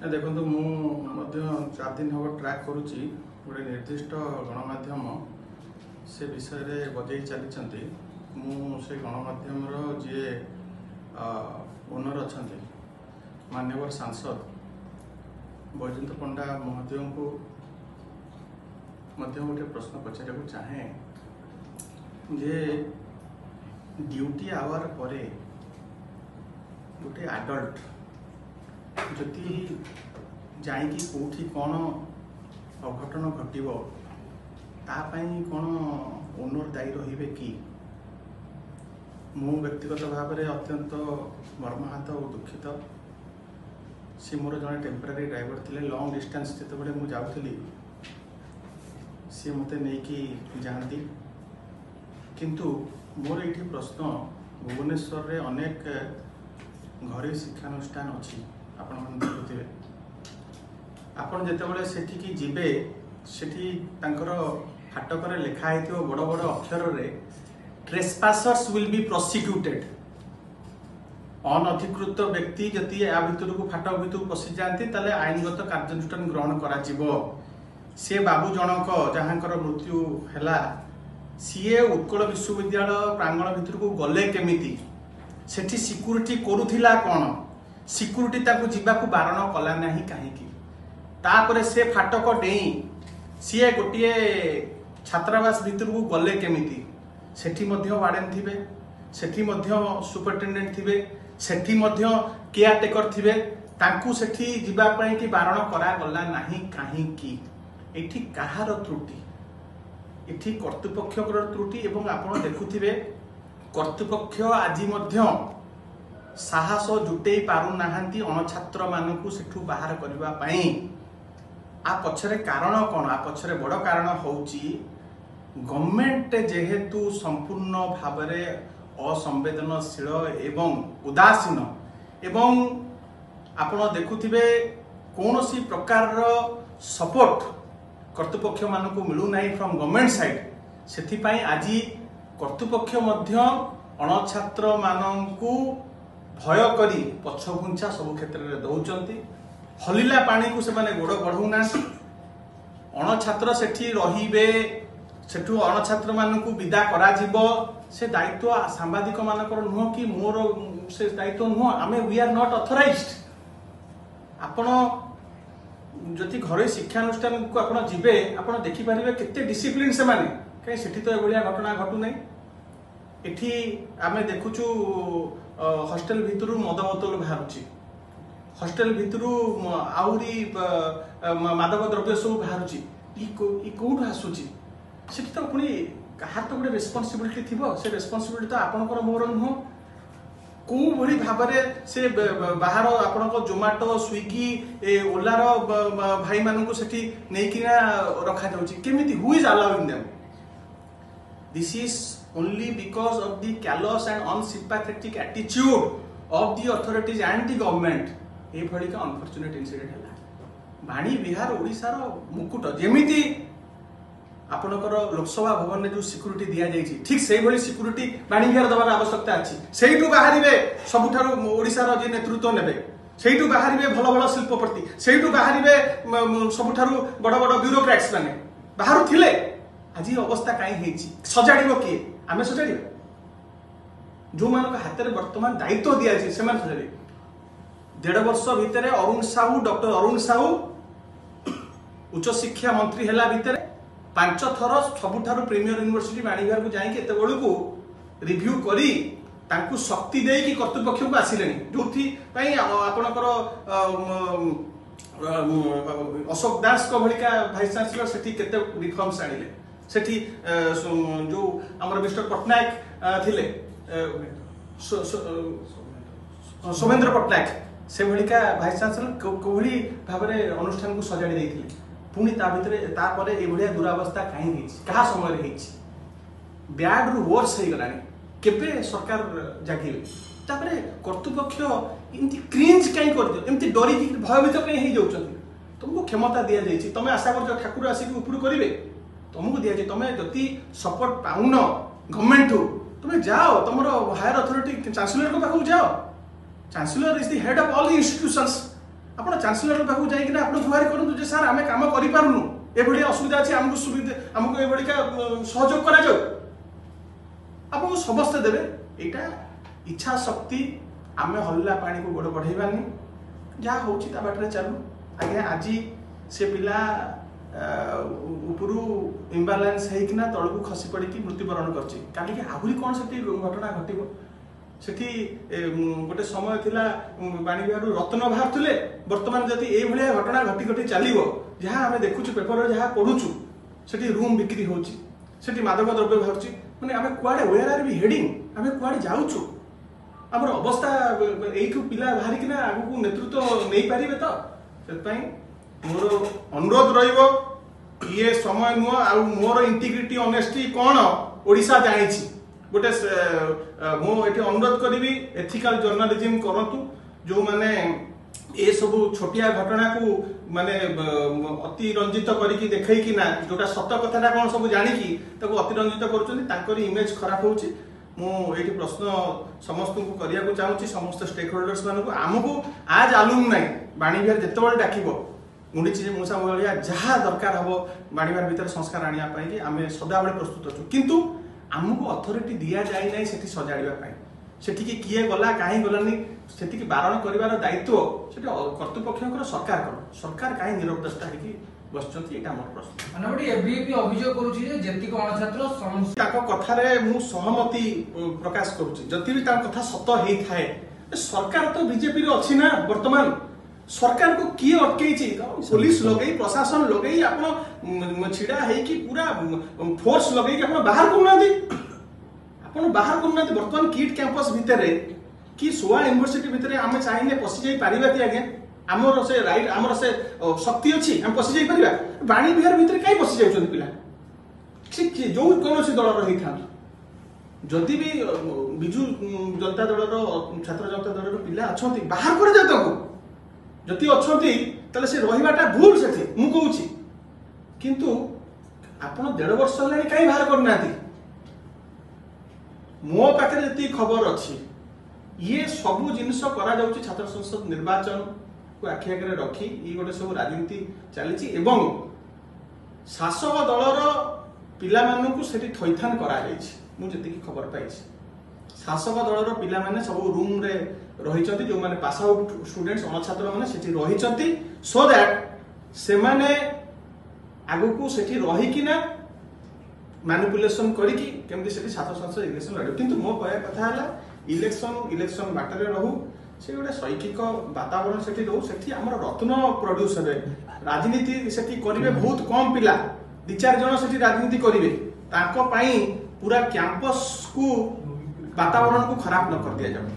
देखो मु 4 दिन हम ट्रैक करुच्ची गोटे निर्दिष्ट गणमाध्यम से विषय रे बजई चली से गणमाध्यम जी ओनर अच्छा मान्यवर सांसद बैजयंत पंडा महोदय को गोटे प्रश्न पचार चाहे जे ड्यूटी आवर पर गोटे एडल्ट जदि जाइकी कौटी कौन अघटन घटव तापाई कौन ओनर दायी रही कि मु व्यक्तिगत भाव में अत्यंत मर्माहत और दुखित सी मोर जड़े टेम्परारी ड्राइवर थे लंग डिस्टेंस जिते मुझे जाऊली सी मत नहीं जाती किंतु मोर ये प्रश्न भुवनेश्वर रे अनेक घरे शिक्षानुष्ठान अच्छी आपण देखुवे आपण जितेबाला सेठी जीवे सेठी फाटक लिखाई बड़ बड़ अक्षर रे ट्रेसपासर्स विल बी प्रोसिक्यूटेड अनधिकृत व्यक्ति जदि या भितर को फाटक भितर पशि जाती ताले आईनगत कार्यानुष्ठान ग्रहण करा से बाबू जनक जहाँकर मृत्यु है सीए उत्कल विश्वविद्यालय प्रांगण भितर को गले केमिति सेठी सिक्यूरिटी करुथिला कौन सिक्यूरिटी ताकू जीवाकू बारण कला नहीं कहीं तापरे से फाटक डेई सीए गोटे छात्रावास भितर को गले केमिति सेठी मध्य वार्डन थिबे सेठी मध्य सुपरिटेंडेंट थिबे सेठी मध्य केयर टेकर थिबे तांकू सेठी जीवा पई कि बारण करा गला नहीं कहीं एठी कहार त्रुटि एठी कर्तृपक्षर त्रुटि एवं आपण देखुथिबे कर्तृपक्ष आज मध्य साहस जुटे पारु नाहांती अणछात्र मानकू सेठू बाहर करबा पई आ पछरे कारण कोन आ पछरे बड़ कारण होउची गवर्नमेंट जेहेतु संपूर्ण भावरे असंवेदनशील एवं उदासीन एवं आपण देखुथिबे कोनोसी प्रकार सपोर्ट कर्तृपक्ष मानकू मिलू नाही फ्रॉम गवर्नमेंट साइड सेथि पई आज कर्तृपक्ष मध्य अणछात्र मानकू भय करी पछघुंचा सब क्षेत्र में दौरान हलिला पानी को से माने गोड़ बढ़ौना अणछात्र सेठी रहिबे सेठू अणछात्र मानकू विदा करा जीवो से दायित्व सांबादिक मानकर नुह कि मोर से दायित्व नुह आमे वी आर नॉट ऑथराइज्ड आपण जति घरे शिक्षानुष्ठान को आपण जीवे आपण देखि परिबे केते डिसिप्लिन से माने कहीं सेठी तो एभलिया घटना घटू नै एठी आमे देखुचु हॉस्टेल भितरु मद बोतल बाहरुची हॉस्टेल भितरु आउरी मादक द्रव्य सब बाहरुची ई कोठ आसुची सेठी तो पुनी कहार तो गोटे रेस्पॉन्सिबिलिटी थिबो से रेस्पॉन्सिबिलिटी तो आपनकर मोर नुह को भली भाबरे से बाहर आपनक जोमाटो स्विगी ओलार भाई मानकू सेठी नेकिना रखा जाउची केमिति who is allowing them this is only because of the callous and unsympathetic attitude of the authorities and the government ए भली का अनफॉर्चुनेट इंसिडेंट है बाणी बिहार ओडिसा रो मुकुट जेमिति आपनकर लोकसभा भवन में जो सिक्यूरिटी दिया जाइछि ठीक सेही भली सिक्यूरिटी बाणी बिहार दबार आवश्यकता अछि सेहिटु बाहरिबे सबुठारो ओडिसा रो जे नेतृत्व नेबे सेहिटु बाहरिबे भलो भलो शिल्पपति सेहिटु बाहरिबे सबुठारो बड़ बड़ ब्यूरोक्रेट्स माने बाहरु थिले आज अवस्था कहीं हेछि सजाड़िबो किए आमे सजाड़िबा जो मानक हाथ में वर्तमान दायित्व दिया जाए से सजाड़े 1.5 वर्ष भितर अरुण साहू डॉक्टर अरुण साहू उच्च शिक्षा मंत्री हैला भितर 5 थर सबुठारु प्रीमियर यूनिवर्सिटी बाणीविहार को जाई केते बेलू को रिव्यू करी तांकू शक्ति देई कि कर्तृपक्ष को आसिलेनी जोथि पई आपनकर अशोक दास को भलिका वाइस चांसलर सेठी केते रिफॉर्म्स आनिले सेठी जो हमर मिस्टर पटनायक थिले सोमेंद्र पटनायक से भलिका वाइस चांसलर कोहली भाबरे अनुष्ठान को सजाड़ी देथिले पुनी ता भितरे ता परे ए भलिया दुरावस्था काहे हेछि कहा समय रे हेछि बैड रु वर्स हे गलानी केबे सरकार जागिले तापरे कर्तृपक्ष इमति क्रिंज काई कर दियो इमति डरी कि भयभीत काई हे जाउछन तुमको क्षमता दिया जाइछि तमे आशा कर ठाकुर आसी के ऊपर करिवे तुमको दिया जाए तुम जति सपोर्ट पाउन गवर्नमेंट तुम जाओ तुम हायर अथॉरिटी चांसलर को पाखु जाओ chancellor is the head of all the institutions ଆପଣ ଚାନ୍ସେଲର ପାଖକୁ ଯାଇକିନା ଆପଣ ଗୁହାରି କରନ୍ତୁ ଯେ ସାର୍ ଆମେ କାମ କରିପାରୁନୁ, ଏଭଳି ଅସୁବିଧା ଅଛି, ଆମକୁ ସୁବିଧା, ଆମକୁ ଏଭଳିକା ସହଯୋଗ କରାଯାଉ। ଆପଣଙ୍କୁ ସମସ୍ତେ ଦେବେ। ଏଇଟା ଇଚ୍ଛା ଶକ୍ତି, ଆମେ ହଲିଲା ପାଣିକୁ ଗୋଡ଼ ବଢ଼େଇବାନି, ଯାହା ହେଉଛି ତା ବାଟରେ ଚାଲୁ। ଆଜ୍ଞା ଆଜି ସେ ପିଲା ଉପରୁ ଇମ୍ବାଲାନ୍ସ ହେଇକିନା ତଳକୁ ଖସି ପଡ଼ିକି ମୃତ୍ୟୁବରଣ କରିଛି, କାଲିକି ଆହୁରି କ'ଣ ସେଠି ଘଟଣା ଘଟିବ? ସେଠି ଗୋଟେ ସମୟ ଥିଲା ବାଣୀବିହାରରୁ ରତ୍ନ ବାହାରୁଥିଲେ, ବର୍ତ୍ତମାନ ଯଦି ଏଇଭଳିଆ ଘଟଣା ଘଟି ଘଟି ଚାଲିବ, ଯାହା ଆମେ ଦେଖୁଛୁ ପେପରରେ ଯାହା ପଢୁଛୁ, ସେଠି ରୁମ୍ ବିକ୍ରି ହେଉଛି, ସେଠି ମାଦକ ଦ୍ରବ୍ୟ ବାହାରୁଛି, ମାନେ ଆମେ କୁଆଡ଼େ ୱେୟାର ଆର୍ ବି ହେଡିଂ, ଆମେ କୁଆଡ଼େ ଯାଉଛୁ? ଆମର ଅବସ୍ଥା ଏଇଠୁ ପିଲା ବାହାରିକିନା ଆଗକୁ ନେତୃତ୍ୱ ନେଇପାରିବେ ତ? ସେଥିପାଇଁ ମୋର ଅନୁରୋଧ ରହିବ, ଇଏ ସମୟ ନୁହଁ। ଆଉ ମୋର ଇଣ୍ଟିଗ୍ରିଟି ଅନେଷ୍ଟି କ'ଣ ଓଡ଼ିଶା ଜାଣିଛି। गोटे मु ये अनुरोध करी एथिकल जर्नालीजम करतु, जो माने ये सब छोटिया घटना को माने अतिरंजित करके देखी ना जोटा सत कथा कौन सब जानिकी अतिरंजित कर इमेज खराब हो। मुझे प्रश्न समस्त को करने को चाहूँगी, समस्त स्टेक होल्डर्स मानक आमको आज आलुमनाई बाणीविहार जिते डाक मुंडीची मूसा भाया जहाँ दरकार हम बाणीविहार भीतर संस्कार आने आम सदाबले प्रस्तुत अच्छु, किंतु आमको अथॉरिटी दिया जाए ना से सजाड़ा से किए गला कहीं गलानी से बारण कर दायित्व से कर्तृपक्ष सरकार सरकार कहीं निरवदस्ता कथारे मु सहमति प्रकाश करुच्ची। जदि भी कथा सत होता है, सरकार तो बीजेपी अच्छी ना, वर्तमान सरकार को किए अटकई, पुलिस लगे प्रशासन लगे आप छिड़ा है पूरा फोर्स लगे आप बाहर करना बाहर करना। वर्तमान किट कैंपस भितर कि सोआ यूनिवर्सिटी भितर आम चाहिए पशि जाई पारिबा कि आज्ञा आमर से राइट आमर से शक्ति अच्छी आम पशि जाई पारिबा? बाणीविहार भितर कहीं पशि जाउछन पिला जो कौन दल रही था, जदि भी बिजु जनता दल छात्र जनता दल पिला अच्छा बाहर कर जाए जदि अच्छा से रहीबाटा भूल से मु कहूँ, किंतु आपण 1.5 वर्ष है कहीं बाहर करना। मो पाखे जी खबर अच्छी ये सबू जिनस करा जाउची छात्र संसद निर्वाचन को आखि आगे रखी ये गोटे सब राजनीति चली एवं शासक दलर पिला मानू से थैथान करी खबर पाई। शासक दलर पिला माने सब रूम रे रही जो माने पास आउट स्टूडेंट्स अणछात्र माने सेठी रही सो दैट से माने आगु को सेठी रही कि ना मैनिपुलेशन करिकी केमती से छात्र संसद इलेक्शन लड़। किंतु मो कहया कथा है इलेक्शन बाटर रहू से गोटे शैक्षिक वातावरण से रहू से आम रत्न प्रोड्यूस हे राजनीति से करेंगे बहुत कम पिला 2-4 जन से राजनीति करेंगे पूरा कैंपस को वातावरण को खराब न कर दिया जाए।